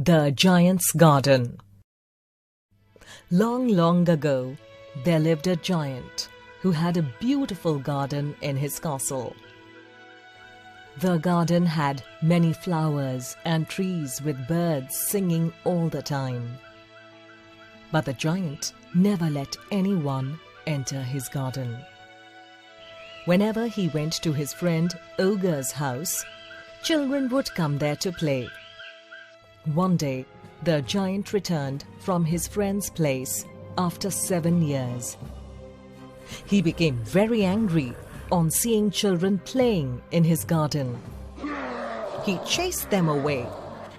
The Giant's Garden. Long, long ago, there lived a giant who had a beautiful garden in his castle. The garden had many flowers and trees with birds singing all the time. But the giant never let anyone enter his garden. Whenever he went to his friend Ogre's house, children would come there to play. One day, the giant returned from his friend's place after 7 years. He became very angry on seeing children playing in his garden. He chased them away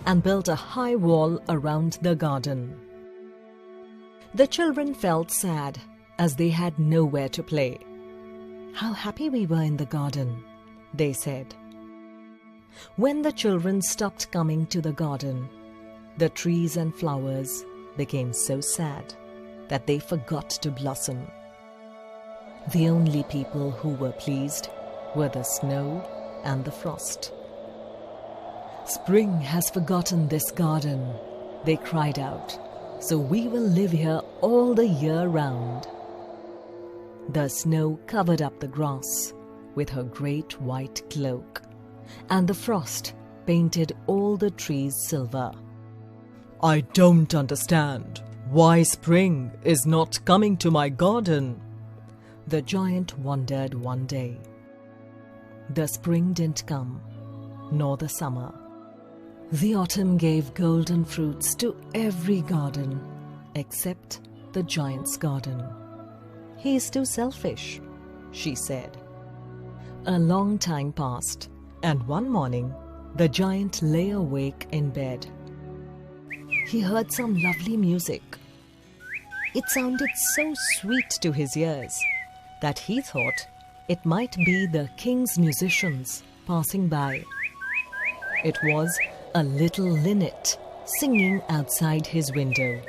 and built a high wall around the garden. The children felt sad as they had nowhere to play. "How happy we were in the garden," they said. When the children stopped coming to the garden, the trees and flowers became so sad that they forgot to blossom. The only people who were pleased were the snow and the frost. "Spring has forgotten this garden," they cried out, "so we will live here all the year round." The snow covered up the grass with her great white cloak, and the frost painted all the trees silver. "I don't understand why spring is not coming to my garden," the giant wondered one day. The spring didn't come, nor the summer. The autumn gave golden fruits to every garden except the giant's garden. "He's too selfish," she said. A long time passed, and one morning the giant lay awake in bed. He heard some lovely music. It sounded so sweet to his ears that he thought it might be the king's musicians passing by. It was a little linnet singing outside his window.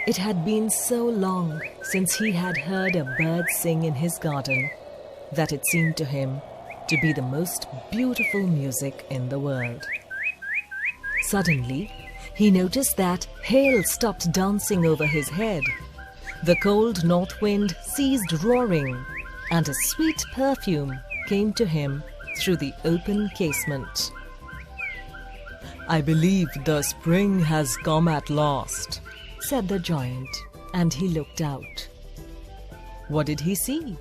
It had been so long since he had heard a bird sing in his garden that it seemed to him to be the most beautiful music in the world. Suddenly, he noticed that hail stopped dancing over his head. The cold north wind ceased roaring, and a sweet perfume came to him through the open casement. "I believe the spring has come at last," said the giant, and he looked out. What did he see?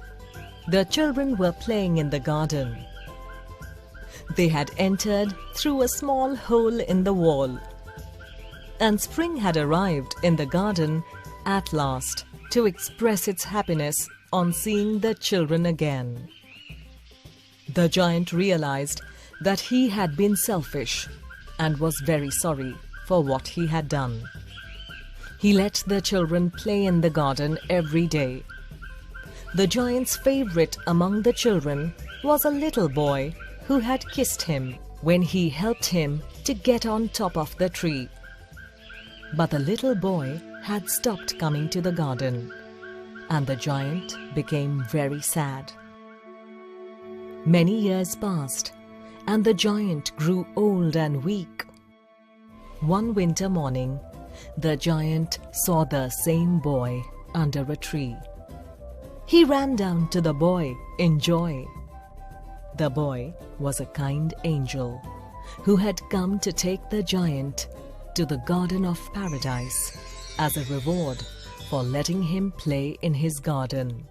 The children were playing in the garden. They had entered through a small hole in the wall, and spring had arrived in the garden at last to express its happiness on seeing the children again. The giant realized that he had been selfish and was very sorry for what he had done. He let the children play in the garden every day. The giant's favorite among the children was a little boy who had kissed him when he helped him to get on top of the tree. But the little boy had stopped coming to the garden, and the giant became very sad. Many years passed, and the giant grew old and weak. One winter morning, the giant saw the same boy under a tree. He ran down to the boy in joy. The boy was a kind angel who had come to take the giant to the Garden of Paradise as a reward for letting him play in his garden.